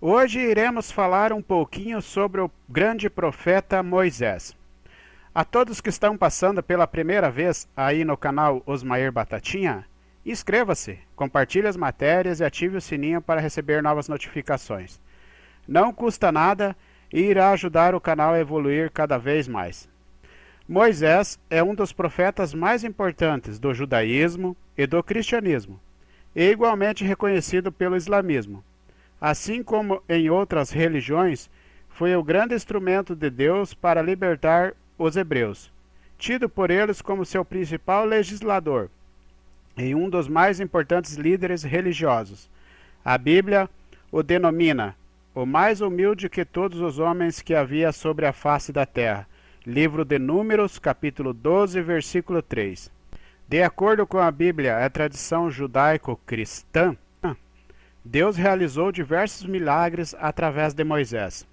Hoje iremos falar um pouquinho sobre o grande profeta Moisés. A todos que estão passando pela primeira vez aí no canal Osmair Batatinha, inscreva-se, compartilhe as matérias e ative o sininho para receber novas notificações. Não custa nada e irá ajudar o canal a evoluir cada vez mais. Moisés é um dos profetas mais importantes do judaísmo e do cristianismo, e igualmente reconhecido pelo islamismo. Assim como em outras religiões, foi o grande instrumento de Deus para libertar os hebreus, tido por eles como seu principal legislador e um dos mais importantes líderes religiosos. A Bíblia o denomina o mais humilde que todos os homens que havia sobre a face da terra. Livro de Números, capítulo 12, versículo 3. De acordo com a Bíblia, a tradição judaico-cristã, Deus realizou diversos milagres através de Moisés.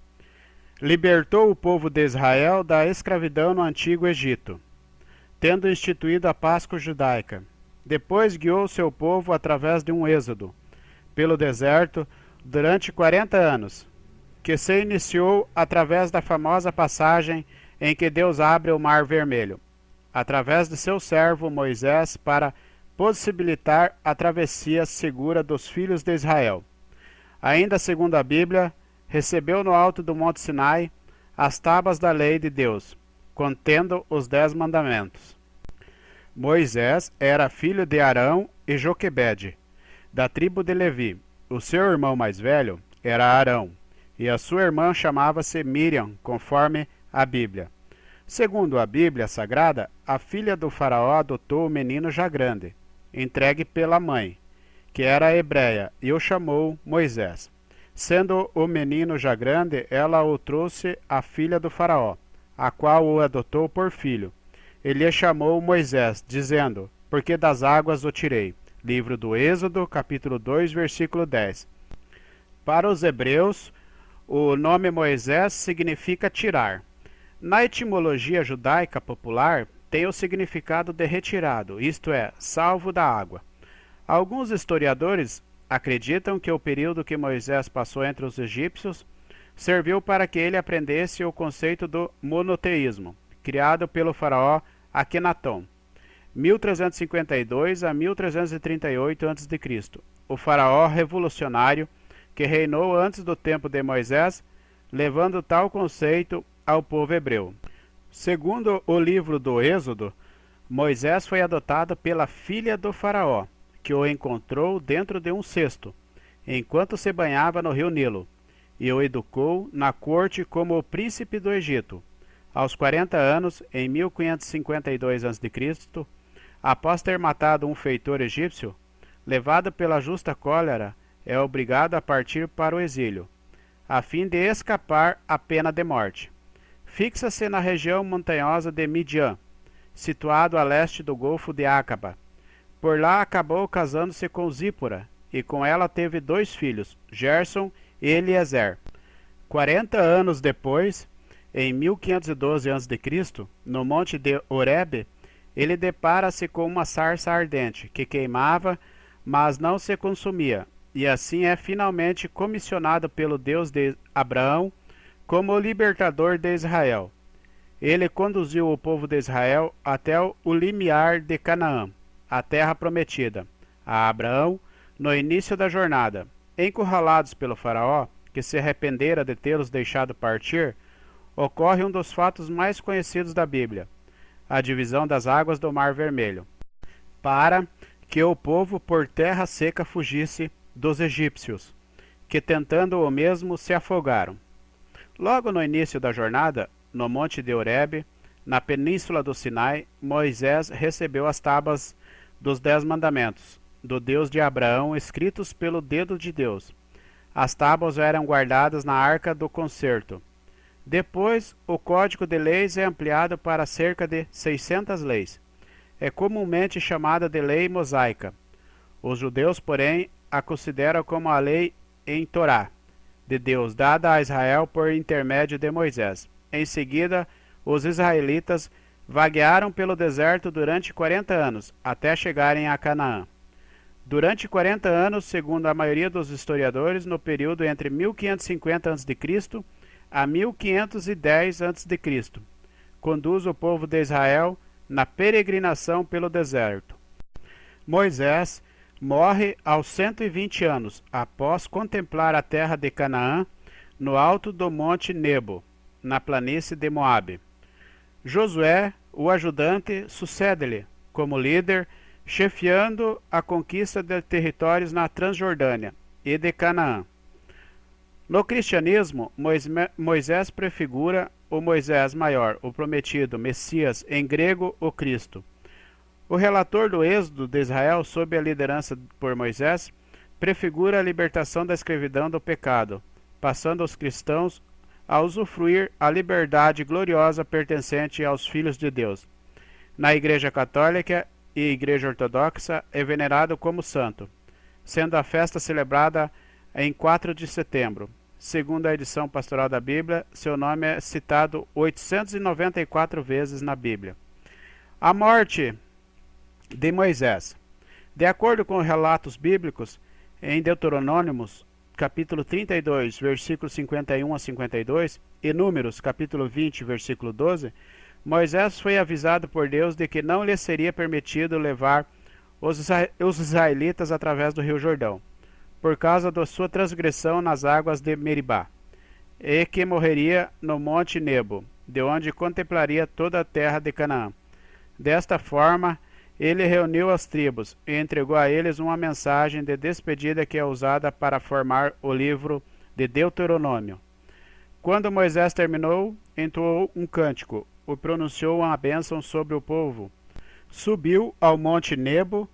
Libertou o povo de Israel da escravidão no Antigo Egito, tendo instituído a Páscoa judaica. Depois guiou seu povo através de um êxodo pelo deserto durante 40 anos, que se iniciou através da famosa passagem em que Deus abre o Mar Vermelho, através de seu servo Moisés, para possibilitar a travessia segura dos filhos de Israel. Ainda segundo a Bíblia, recebeu no alto do Monte Sinai as tábuas da lei de Deus, contendo os 10 mandamentos. Moisés era filho de Arão e Joquebede, da tribo de Levi. O seu irmão mais velho era Arão, e a sua irmã chamava-se Miriam, conforme a Bíblia. Segundo a Bíblia Sagrada, a filha do faraó adotou o menino já grande, entregue pela mãe, que era hebreia, e o chamou Moisés. Sendo o menino já grande, ela o trouxe à filha do faraó, a qual o adotou por filho. Ele lhe chamou Moisés, dizendo: porque das águas o tirei. Livro do Êxodo, capítulo 2, versículo 10. Para os hebreus, o nome Moisés significa tirar. Na etimologia judaica popular, tem o significado de retirado, isto é, salvo da água. Alguns historiadores acreditam que o período que Moisés passou entre os egípcios serviu para que ele aprendesse o conceito do monoteísmo, criado pelo faraó Akenaton, 1352 a 1338 a.C., o faraó revolucionário que reinou antes do tempo de Moisés, levando tal conceito ao povo hebreu. Segundo o livro do Êxodo, Moisés foi adotado pela filha do faraó, que o encontrou dentro de um cesto, enquanto se banhava no rio Nilo, e o educou na corte como o príncipe do Egito. Aos 40 anos, em 1552 a.C., após ter matado um feitor egípcio, levado pela justa cólera, é obrigado a partir para o exílio, a fim de escapar à pena de morte. Fixa-se na região montanhosa de Midian, situado a leste do Golfo de Acaba. Por lá acabou casando-se com Zípora, e com ela teve 2 filhos, Gerson e Eliezer. 40 anos depois, em 1512 a.C., no monte de Horebe, ele depara-se com uma sarça ardente, que queimava, mas não se consumia, e assim é finalmente comissionado pelo Deus de Abraão como o libertador de Israel. Ele conduziu o povo de Israel até o limiar de Canaã, a terra prometida, a Abraão no início da jornada. Encurralados pelo faraó, que se arrependera de tê-los deixado partir, ocorre um dos fatos mais conhecidos da Bíblia, a divisão das águas do Mar Vermelho, para que o povo por terra seca fugisse dos egípcios, que tentando o mesmo se afogaram. Logo no início da jornada, no monte de Horebe, na península do Sinai, Moisés recebeu as tábuas dos 10 mandamentos, do Deus de Abraão, escritos pelo dedo de Deus. As tábuas eram guardadas na arca do concerto. Depois, o código de leis é ampliado para cerca de 600 leis. É comumente chamada de lei mosaica. Os judeus, porém, a consideram como a lei em Torá, de Deus, dada a Israel por intermédio de Moisés. Em seguida, os israelitas vaguearam pelo deserto durante 40 anos, até chegarem a Canaã. Durante 40 anos, segundo a maioria dos historiadores, no período entre 1550 a.C. a 1510 a.C., conduz o povo de Israel na peregrinação pelo deserto. Moisés morre aos 120 anos, após contemplar a terra de Canaã, no alto do monte Nebo, na planície de Moabe. Josué, o ajudante, sucede-lhe como líder, chefiando a conquista de territórios na Transjordânia e de Canaã. No cristianismo, Moisés prefigura o Moisés maior, o prometido Messias, em grego, o Cristo. O relator do êxodo de Israel, sob a liderança por Moisés, prefigura a libertação da escravidão do pecado, passando os cristãos a usufruir a liberdade gloriosa pertencente aos filhos de Deus. Na Igreja Católica e Igreja Ortodoxa é venerado como santo, sendo a festa celebrada em 4 de setembro. Segundo a edição pastoral da Bíblia, seu nome é citado 894 vezes na Bíblia. A morte de Moisés. De acordo com relatos bíblicos, em Deuteronômios, capítulo 32, versículos 51 a 52, e Números, capítulo 20, versículo 12, Moisés foi avisado por Deus de que não lhe seria permitido levar os israelitas através do rio Jordão, por causa da sua transgressão nas águas de Meribá, e que morreria no monte Nebo, de onde contemplaria toda a terra de Canaã. Desta forma, ele reuniu as tribos e entregou a eles uma mensagem de despedida que é usada para formar o livro de Deuteronômio. Quando Moisés terminou, entoou um cântico e pronunciou uma bênção sobre o povo. Subiu ao monte Nebo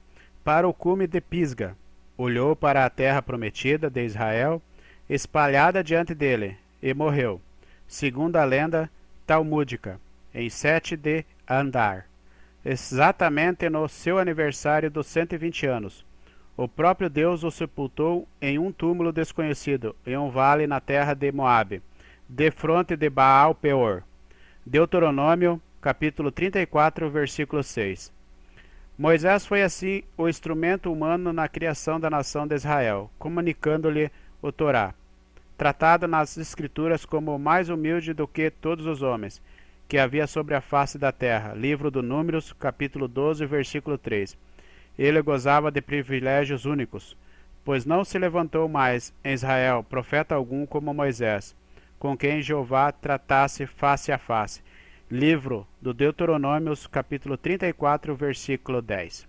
para o cume de Pisga, olhou para a terra prometida de Israel, espalhada diante dele, e morreu, segundo a lenda talmúdica, em 7 de Adar, exatamente no seu aniversário dos 120 anos. O próprio Deus o sepultou em um túmulo desconhecido, em um vale na terra de Moabe, defronte de Baal Peor. Deuteronômio, capítulo 34, versículo 6. Moisés foi assim o instrumento humano na criação da nação de Israel, comunicando-lhe o Torá, tratado nas Escrituras como o mais humilde do que todos os homens que havia sobre a face da terra. Livro do Números, capítulo 12, versículo 3. Ele gozava de privilégios únicos, pois não se levantou mais em Israel profeta algum como Moisés, com quem Jeová tratasse face a face. Livro do Deuteronômios, capítulo 34, versículo 10.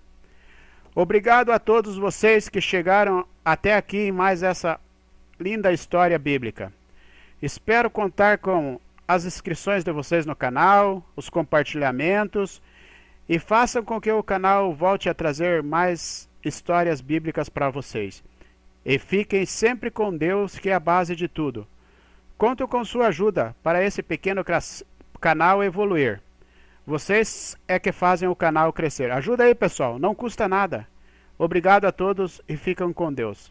Obrigado a todos vocês que chegaram até aqui em mais essa linda história bíblica. Espero contar com as inscrições de vocês no canal, os compartilhamentos, e façam com que o canal volte a trazer mais histórias bíblicas para vocês. E fiquem sempre com Deus, que é a base de tudo. Conto com sua ajuda para esse pequeno canal evoluir. Vocês é que fazem o canal crescer. Ajuda aí, pessoal, não custa nada. Obrigado a todos e fiquem com Deus.